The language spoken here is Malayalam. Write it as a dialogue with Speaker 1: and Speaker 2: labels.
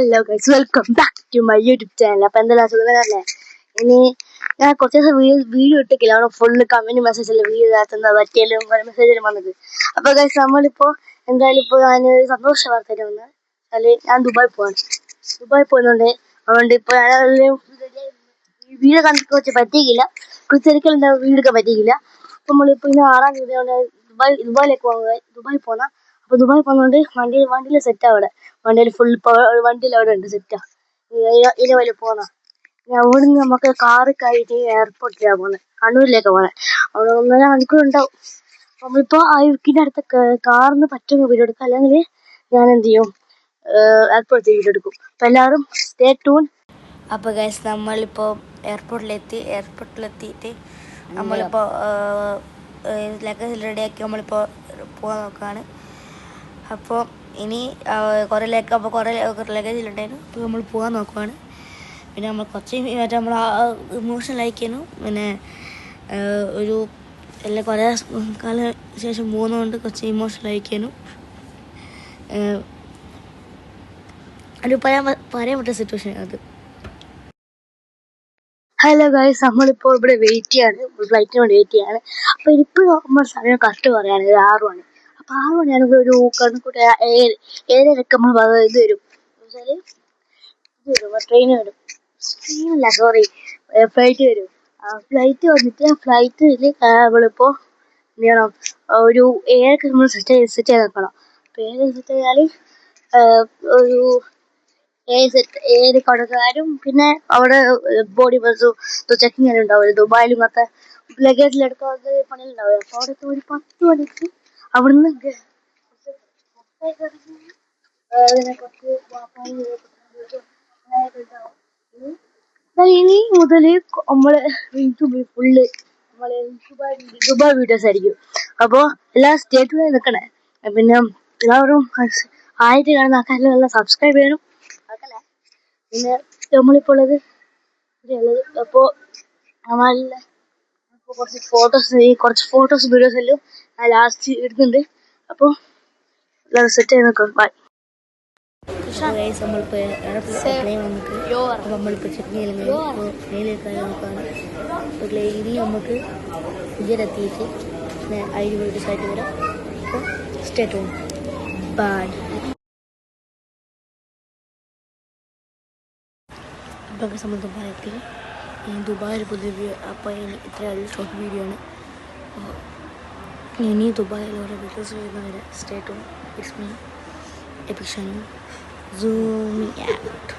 Speaker 1: Hello guys, welcome back to my YouTube channel. അപ്പോൾ എന്തെല്ലാം സുഖമല്ലേ? ഇനി ഞാൻ കുറച്ച് ദിവസം വീഡിയോ ഇട്ടിട്ടില്ല. അവിടെ ഫുള്ള് കമൻറ്റ് മെസ്സേജല്ലേ വീഡിയോ ഇതാക്കുന്ന പറ്റിയാലും മെസ്സേജിലും വന്നത്. അപ്പോൾ ഗൈസ്, നമ്മളിപ്പോൾ എന്തായാലും ഇപ്പോൾ ഞാൻ സന്തോഷ വാർത്ത വന്നത് ഞാൻ ദുബായ് പോകുന്നുണ്ട്. അതുകൊണ്ട് ഇപ്പോൾ വീഡിയോ കണ്ടിട്ട് കുറച്ച് പറ്റിയില്ല, കുറച്ചൊരിക്കലും എന്താ വീഡിയോ എടുക്കാൻ പറ്റിയില്ല. അപ്പോൾ നമ്മളിപ്പോൾ ഇന്ന് 6-ാം തീയതി ദുബായിലേക്ക് പോകുന്ന. അപ്പോൾ ദുബായ് പോകുന്നതുകൊണ്ട് വണ്ടിയിൽ സെറ്റാ. അവിടെ വണ്ടിയിൽ ഫുൾ വണ്ടിയിൽ അവിടെ ഉണ്ട് സെറ്റാ. ഇതിന് വലിയ പോകുന്ന അവിടെ നിന്ന് നമുക്ക് കാറ് കയറ്റി എയർപോർട്ടിലാണ് പോകുന്നത്, കണ്ണൂരിലേക്ക് പോകുന്നത്. അവിടെ 1.5 മണിക്കൂർ ഉണ്ടാവും. നമ്മളിപ്പോൾ ആ വീക്കിൻ്റെ അടുത്ത കാറിന് പറ്റുന്ന വീഡിയോ എടുക്കും, അല്ലെങ്കിൽ ഞാൻ എന്ത് ചെയ്യും, എയർപോർട്ടിൽ വീഡിയോ എടുക്കും. അപ്പോൾ എല്ലാവരും സ്റ്റേ ട്യൂൺ. അപ്പോൾ ഗൈസ്, നമ്മളിപ്പോൾ എയർപോർട്ടിലെത്തിയിട്ട് നമ്മളിപ്പോൾ ലഗേജ് റെഡിയാക്കി നമ്മളിപ്പോൾ പോകാൻ നോക്കുകയാണ്. അപ്പോൾ ഇനി കുറേ ലഗേജിലുണ്ടായിരുന്നു. അപ്പോൾ നമ്മൾ പോകാൻ നോക്കുവാണ്. പിന്നെ നമ്മൾ കുറച്ച് നമ്മൾ ഇമോഷണൽ ആയിക്കാനും, പിന്നെ ഒരു എല്ലാം കുറേ കാലം ശേഷം പോകുന്നതുകൊണ്ട് കുറച്ച് ഇമോഷണൽ ആയിക്കാനും ഒരു പറയാൻ പറ്റുന്ന സിറ്റുവേഷൻ അത്. ഹലോ ഗൈസ്, നമ്മളിപ്പോൾ ഇവിടെ ഫ്ലൈറ്റിന് വേണ്ടി വെയിറ്റ് ചെയ്യാണ്. അപ്പോൾ ഇപ്പോൾ നമ്മൾ സമയം കറക്റ്റ് പറയുകയാണ് 6 മണി. അപ്പോൾ 6 മണിയാണെങ്കിൽ ഒരു കണക്കൂട്ട 7:30 നമ്മൾ ഇത് വരും, ട്രെയിന് വരും. ട്രെയിനല്ല, സോറി, ഫ്ലൈറ്റ് വരും. ഫ്ലൈറ്റ് വന്നിട്ട് ഫ്ലൈറ്റിൽ നമ്മളിപ്പോൾ എന്ത് ചെയ്യണം, ഒരു 7:00 നമ്മൾ സെറ്റ് ചെയ്ത് വെക്കണം. അപ്പോൾ 7 സെറ്റ് ചെയ്താൽ ഒരു 7 കടക്കാരും പിന്നെ അവിടെ ബോഡി ബസ്സും ചെക്കിങ് എല്ലാം ഉണ്ടാവില്ല. ദുബായിലും അങ്ങനത്തെ ലഗേജിലെടുക്കാത്ത പണിയിലുണ്ടാവില്ല. അപ്പോൾ അവിടെ ഒരു 10 മണിക്ക് അവിടുന്ന് ഇനി മുതൽ നമ്മള് ഫുള്ള് ദുബായ് വീഡിയോസ് ആയിരിക്കും. അപ്പോൾ എല്ലാ സ്റ്റേറ്റിലും നിൽക്കണേ. പിന്നെ എല്ലാവരും ആയിട്ട് കാണുന്ന ആൾക്കാരെല്ലാം സബ്സ്ക്രൈബ് ചെയ്യണം. പിന്നെ നമ്മളിപ്പോൾ ഉള്ളത്. അപ്പോൾ നമ്മളെ കുറച്ച് ഫോട്ടോസ് വീഡിയോസ് എല്ലാം ലാസ്റ്റ് ഇടുന്നുണ്ട്. അപ്പോൾ എല്ലാവരും സെറ്റ് ചെയ്ത് നോക്കാം. ബൈ. നമ്മളിപ്പോൾ ചെക്കിങ് നോക്കുകയാണ്. ഇനി നമുക്ക് ഇതിലെത്തിയിട്ട് അതിന് വീഡിയോസ് ആയിട്ട് വരാം. അപ്പോൾ സ്റ്റേ ട്യൂൺ. ബൈ. അപ്പോൾ നമ്മൾ ദുബായിലെത്തി. ദുബായിൽ പുതിയ അപ്പോൾ ഇത്രയും ഷോർട്ട് വീഡിയോ ആണ്. ഇനി ദുബായിൽ ഓരോ വീഡിയോസ് വരുന്നവരെ stay tune. It's me EPIC Shiny zooming out.